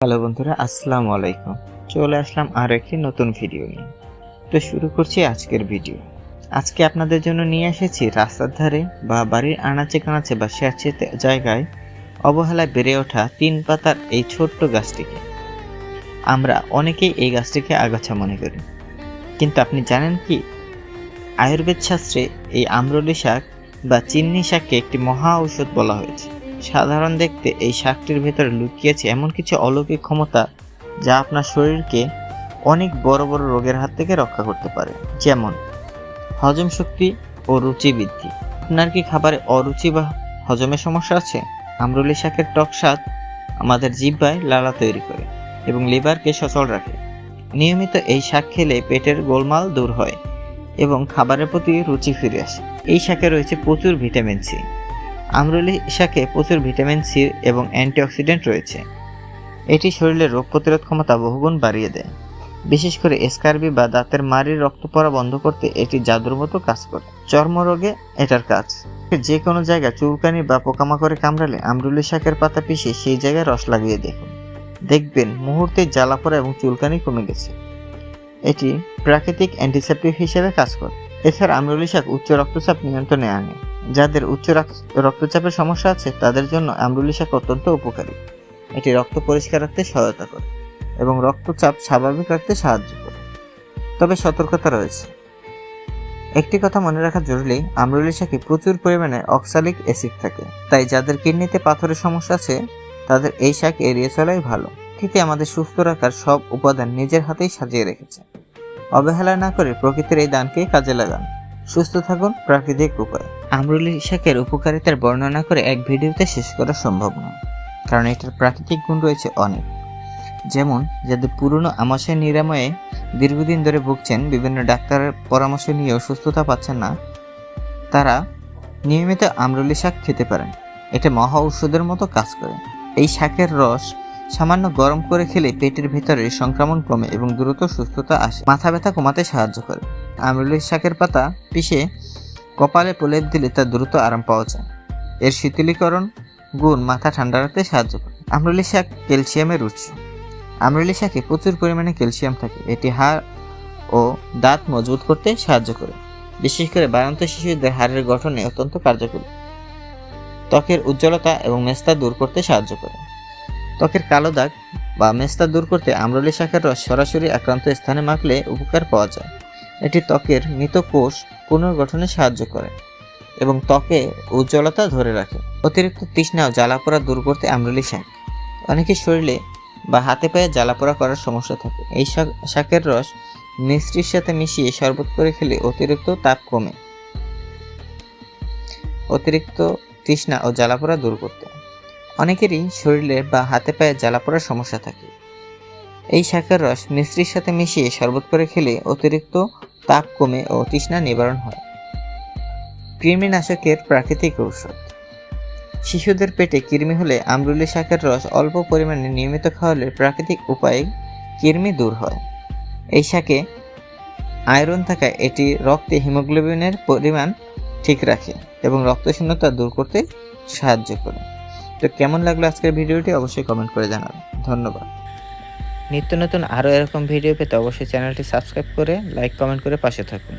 Hello বন্ধুরা, আসসালামু আলাইকুম। চলে আসলাম আরও একটি নতুন ভিডিও নিয়ে। তো শুরু করছি আজকের ভিডিও। আজকে আপনাদের জন্য নিয়ে এসেছি রাস্তার ধারে বা বাড়ির আনাচে কানাচে বা স্যাঁতসেঁতে জায়গায় অবহেলায় বেড়ে ওঠা 3 পাতার এই ছোট্ট গাছটিকে। আমরা অনেকেই এই গাছটিকে আগাছা মনে করি, কিন্তু আপনি জানেন কি, আয়ুর্বেদ শাস্ত্রে এই আম্রলি শাক বা চিন্নি শাককে একটি মহা ঔষধ বলা হয়েছে। সাধারণ দেখতে এই শাকটির ভেতরে লুকিয়েছে এমন কিছু অলৌকিক ক্ষমতা যা আপনার শরীরকে অনেক বড় বড় রোগের হাত থেকে রক্ষা করতে পারে, যেমন হজম শক্তি ও রুচি বৃদ্ধি। আপনার কি খাবারে অরুচি বা হজমের সমস্যা আছে? আম্রলি শাকের টক স্বাদ আমাদের জিহ্বায় লালা তৈরি করে এবং লিভারকে সচল রাখে। নিয়মিত এই শাক খেলে পেটের গোলমাল দূর হয় এবং খাবারের প্রতি রুচি ফিরে আসে। এই শাকে রয়েছে প্রচুর ভিটামিন সি। আম্রলি শাকে প্রচুর ভিটামিন সি এবং অ্যান্টিঅক্সিডেন্ট রয়েছে। এটি শরীরের রোগ প্রতিরোধ ক্ষমতা বহুগুণ বাড়িয়ে দেয়। বিশেষ করে স্কারবি বা দাঁতের মাড়ির রক্ত পড়া বন্ধ করতে এটি জাদুর মতো কাজ করে। চর্মরোগে এটার কাজ। যে কোনো জায়গায় চুলকানি বা পোকামাকড়ে কামড়ালে আম্রলি শাকের পাতা পিষে সেই জায়গায় রস লাগিয়ে দেখবেন মুহূর্তে জ্বালা পোড়া এবং চুলকানি কমে গেছে। এটি প্রাকৃতিক অ্যান্টিসেপটিক হিসেবে কাজ করে। এছাড়া আম্রলি শাক উচ্চ রক্তচাপ নিয়ন্ত্রণে আনে। যাদের উচ্চ রক্তচাপের সমস্যা আছে তাদের জন্য আম্রলি শাক অত্যন্ত উপকারী। এটি রক্ত পরিষ্কার রাখতে সহায়তা করে এবং রক্তচাপ স্বাভাবিক রাখতে সাহায্য করে। তবে সতর্কতা রয়েছে। একটি কথা মনে রাখা জরুরি, আম্রলি শাকে প্রচুর পরিমাণে অক্সালিক অ্যাসিড থাকে, তাই যাদের কিডনিতে পাথরের সমস্যা আছে তাদের এই শাক এড়িয়ে চলাই ভালো। প্রকৃতি আমাদের সুস্থ রাখার সব উপাদান নিজের হাতেই সাজিয়ে রেখেছে। অবহেলা না করে প্রকৃতির এই দানকে কাজে লাগান। সুস্থ থাকুন প্রাকৃতিক উপায়ে। আম্রলি শাকের উপকারিতার বর্ণনা করে এক ভিডিওতে শেষ করা সম্ভব নয়, কারণ এটার প্রাকৃতিক গুণ রয়েছে অনেক। যেমন যাদের পুরনো আমাশয় নিরাময়ে দীর্ঘদিন ধরে ভুগছেন, বিভিন্ন ডাক্তারের পরামর্শ নিয়েও সুস্থতা পাচ্ছেন না, তারা নিয়মিত আম্রলি শাক খেতে পারেন। এটা মহা ঔষধের মতো কাজ করে। এই শাকের রস সামান্য গরম করে খেলে পেটের ভেতরে সংক্রমণ কমে এবং দ্রুত সুস্থতা আসে। মাথা ব্যথা কমাতে সাহায্য করে। আম্রলি শাকের পাতা পিষে কপালে প্রলেপ দিলে তা দ্রুত আরাম পাওয়া যায়। এর শীতলীকরণ গুণ মাথা ঠান্ডা রাখতে সাহায্য করে। আম্রলি শাক ক্যালসিয়ামের উৎস। আম্রলি শাকে প্রচুর পরিমাণে ক্যালসিয়াম থাকে। এটি হাড় ও দাঁত মজবুত করতে সাহায্য করে, বিশেষ করে বাড়ন্ত শিশুদের হাড়ের গঠনে অত্যন্ত কার্যকরী। ত্বকের উজ্জ্বলতা এবং মেস্তা দূর করতে সাহায্য করে। ত্বকের কালো দাগ বা মেস্তা দূর করতে আম্রলি শাকের রস সরাসরি আক্রান্ত স্থানে মাখলে উপকার পাওয়া যায়। এটি ত্বকের মৃত কোষ পুনর্গঠনে সাহায্য করে এবং ত্বকে উজ্জ্বলতা ধরে রাখে। অতিরিক্ত তৃষ্ণা ও জ্বালাপোড়া দূর করতে আম্রলি শাক। অনেকের শরীরে বা হাতে পায়ে জ্বালাপোড়া করার সমস্যা থাকে। এই শাকের রস মিষ্টির সাথে মিশিয়ে শরবত করে খেলে অতিরিক্ত তাপ কমে, অতিরিক্ত তৃষ্ণা ও জ্বালাপোড়া দূর করতে। অনেকেরই শরীরে বা হাতে পায়ে জ্বালাপোড়ার সমস্যা থাকে। এই শাকের রস মিষ্টির সাথে মিশিয়ে শরবত করে খেলে অতিরিক্ত তাপ কমে ও তৃষ্ণা নিবারণ হয়। কৃমিনাশকের প্রাকৃতিক ঔষধ। শিশুদের পেটে কৃমি হলে আম্রলি শাকের রস অল্প পরিমাণে নিয়মিত খাওয়ালে প্রাকৃতিক উপায়ে কৃমি দূর হয়। এই শাকে আয়রন থাকায় এটি রক্তে হিমোগ্লোবিনের পরিমাণ ঠিক রাখে এবং রক্তশূন্যতা দূর করতে সাহায্য করে। তো কেমন লাগলো আজকের ভিডিওটি অবশ্যই কমেন্ট করে জানাবেন। ধন্যবাদ। নিত্য নতুন আরও এরকম ভিডিও পেতে অবশ্যই চ্যানেলটি সাবস্ক্রাইব করে লাইক কমেন্ট করে পাশে থাকুন।